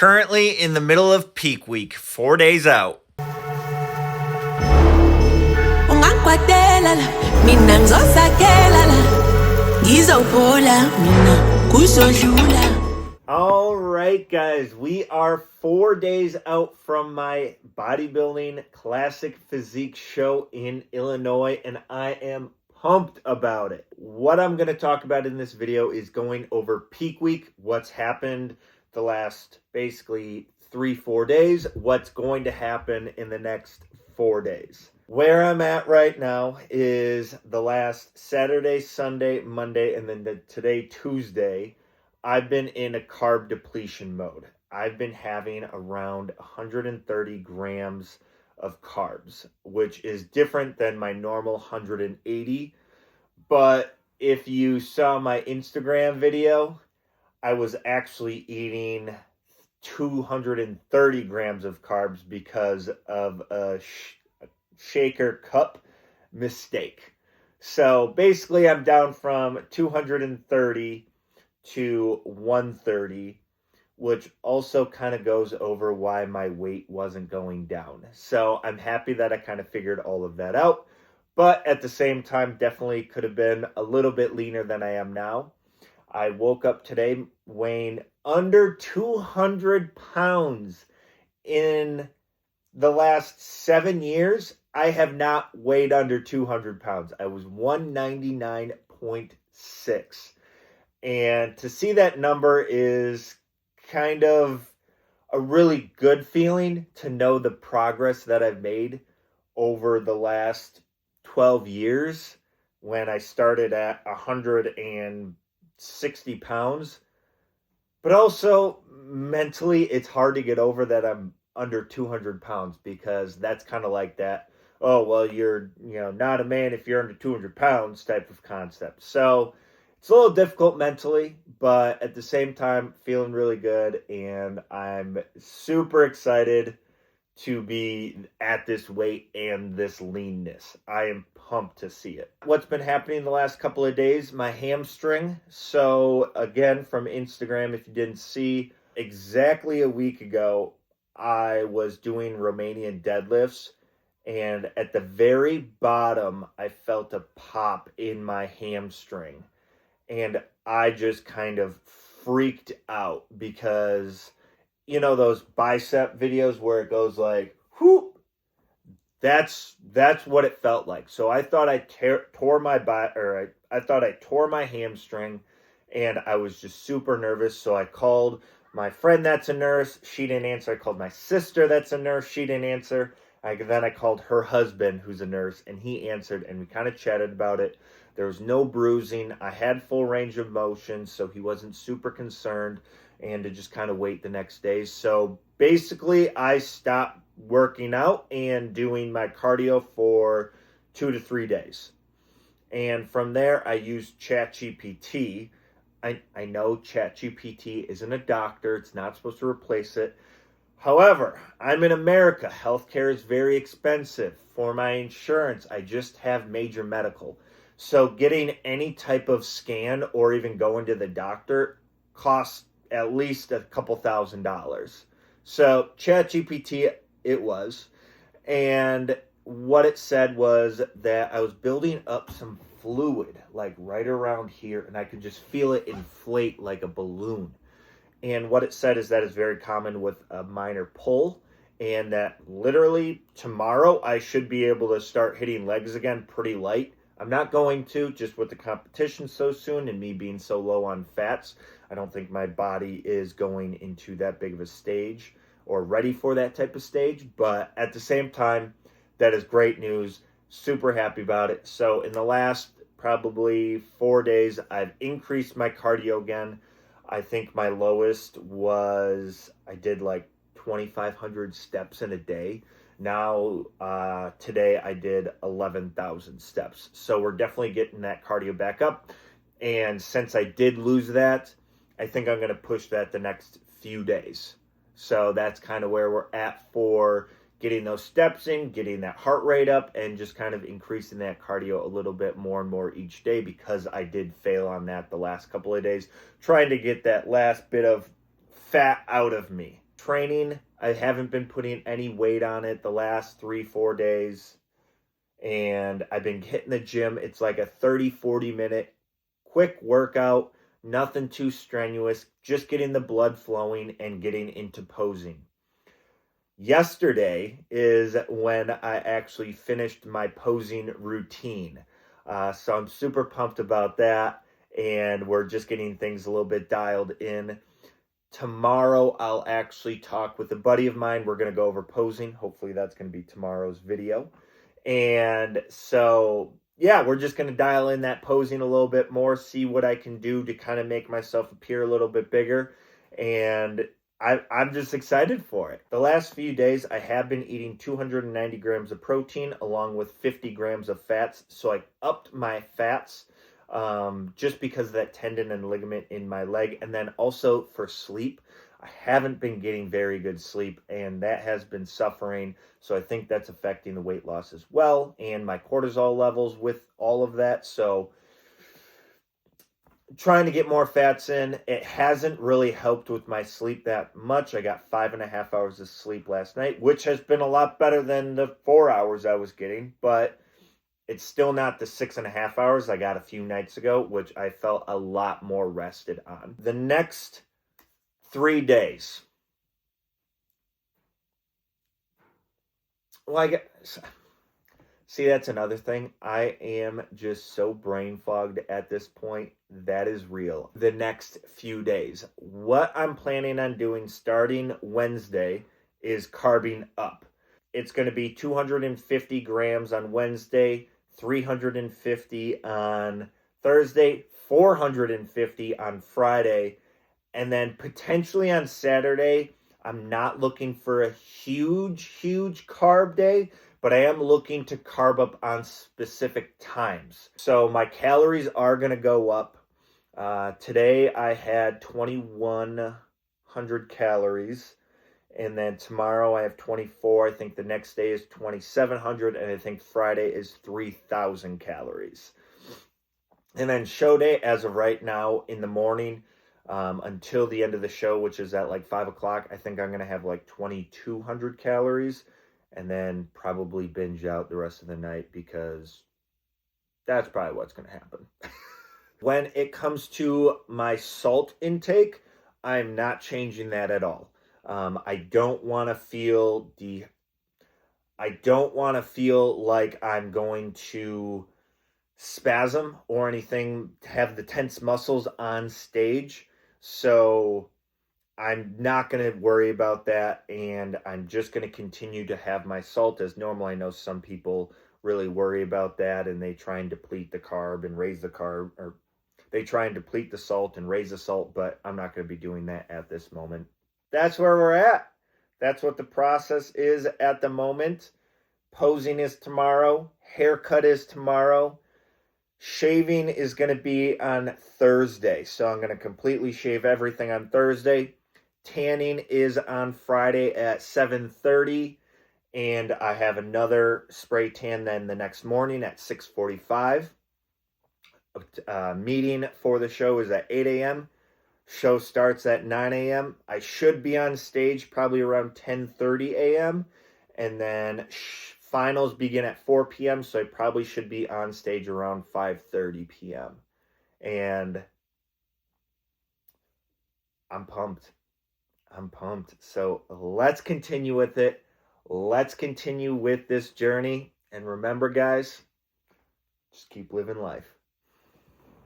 currently in the middle of peak week, 4 days out. All right, guys, we are 4 days out from my bodybuilding classic physique show in Illinois, and I am pumped about it. What I'm going to talk about in this video is going over peak week, what's happened the last basically 3-4 days, what's going to happen in the next 4 days. Where I'm at right now is the last Saturday, Sunday, Monday, and then today, Tuesday, I've been in a carb depletion mode. I've been having around 130 grams of carbs, which is different than my normal 180. But if you saw my Instagram video, I was actually eating 230 grams of carbs because of a shaker cup mistake. So basically I'm down from 230 to 130, which also kind of goes over why my weight wasn't going down. So I'm happy that I kind of figured all of that out, but at the same time definitely could have been a little bit leaner than I am now. I woke up today weighing under 200 pounds. In the last 7 years, I have not weighed under 200 pounds. I was 199.6. And to see that number is kind of a really good feeling, to know the progress that I've made over the last 12 years when I started at 160 pounds. But also mentally, it's hard to get over that I'm under 200 pounds, because that's kind of like that, oh, well, you're not a man if you're under 200 pounds type of concept. So it's a little difficult mentally, but at the same time, feeling really good, and I'm super excited to be at this weight and this leanness. I am pumped to see it. What's been happening the last couple of days, my hamstring. So again, from Instagram, if you didn't see, exactly a week ago, I was doing Romanian deadlifts, and at the very bottom, I felt a pop in my hamstring. And I just kind of freaked out, because, those bicep videos where it goes like, whoop, that's what it felt like. So I thought I tore my hamstring, and I was just super nervous. So I called my friend that's a nurse. She didn't answer. I called my sister that's a nurse. She didn't answer. Then I called her husband, who's a nurse, and he answered, and we kind of chatted about it. There was no bruising. I had full range of motion, so he wasn't super concerned, and to just kind of wait the next day. So basically, I stopped working out and doing my cardio for 2 to 3 days. And from there, I used ChatGPT. I know ChatGPT isn't a doctor. It's not supposed to replace it. However, I'm in America. Healthcare is very expensive. For my insurance, I just have major medical. So getting any type of scan or even going to the doctor costs at least a couple $1,000s. So ChatGPT it was. And what it said was that I was building up some fluid, like right around here, and I could just feel it inflate like a balloon. And what it said is that it's very common with a minor pull, and that literally tomorrow I should be able to start hitting legs again pretty light. I'm not going to, just with the competition so soon and me being so low on fats. I don't think my body is going into that big of a stage or ready for that type of stage. But at the same time, that is great news. Super happy about it. So in the last probably 4 days, I've increased my cardio again. I think my lowest was, I did like 2,500 steps in a day. Now, today I did 11,000 steps. So we're definitely getting that cardio back up. And since I did lose that, I think I'm going to push that the next few days. So that's kind of where we're at for getting those steps in, getting that heart rate up, and just kind of increasing that cardio a little bit more and more each day, because I did fail on that the last couple of days, trying to get that last bit of fat out of me. Training, I haven't been putting any weight on it the last 3-4 days. And I've been hitting the gym. It's like a 30-40 minute quick workout, nothing too strenuous, just getting the blood flowing and getting into posing. Yesterday is when I actually finished my posing routine. So I'm super pumped about that, and we're just getting things a little bit dialed in. Tomorrow, I'll actually talk with a buddy of mine. We're going to go over posing. Hopefully, that's going to be tomorrow's video. And so, yeah, we're just going to dial in that posing a little bit more, see what I can do to kind of make myself appear a little bit bigger. And I'm just excited for it. The last few days, I have been eating 290 grams of protein along with 50 grams of fats. So I upped my fats just because of that tendon and ligament in my leg. And then also for sleep, I haven't been getting very good sleep, and that has been suffering. So I think that's affecting the weight loss as well, and my cortisol levels with all of that. So trying to get more fats in. It hasn't really helped with my sleep that much. I got 5.5 hours of sleep last night, which has been a lot better than the 4 hours I was getting, but it's still not the 6.5 hours I got a few nights ago, which I felt a lot more rested on. The next 3 days. Well, see, that's another thing. I am just so brain fogged at this point. That is real. The next few days. What I'm planning on doing starting Wednesday is carbing up. It's going to be 250 grams on Wednesday, 350 on Thursday, 450 on Friday, and then potentially on Saturday. I'm not looking for a huge carb day, but I am looking to carb up on specific times. So my calories are going to go up. Today I had 2,100 calories, and then tomorrow I have 24. I think the next day is 2,700, and I think Friday is 3,000 calories. And then show day, as of right now in the morning, until the end of the show, which is at like 5 o'clock, I think I'm going to have like 2,200 calories, and then probably binge out the rest of the night, because that's probably what's going to happen. When it comes to my salt intake, I'm not changing that at all. I don't want to feel like I'm going to spasm or anything, have the tense muscles on stage. So I'm not going to worry about that, and I'm just going to continue to have my salt as normal. I know some people really worry about that, and they try and deplete the carb and raise the carb, or they try and deplete the salt and raise the salt, but I'm not going to be doing that at this moment. That's where we're at. That's what the process is at the moment. Posing is tomorrow. Haircut is tomorrow. Shaving is going to be on Thursday. So I'm going to completely shave everything on Thursday. Tanning is on Friday at 7:30. And I have another spray tan then the next morning at 6:45. Meeting for the show is at 8 a.m. Show starts at 9 a.m. I should be on stage probably around 10:30 a.m. And then finals begin at 4 p.m. So I probably should be on stage around 5:30 p.m. And I'm pumped. So let's continue with it. Let's continue with this journey. And remember, guys, just keep living life.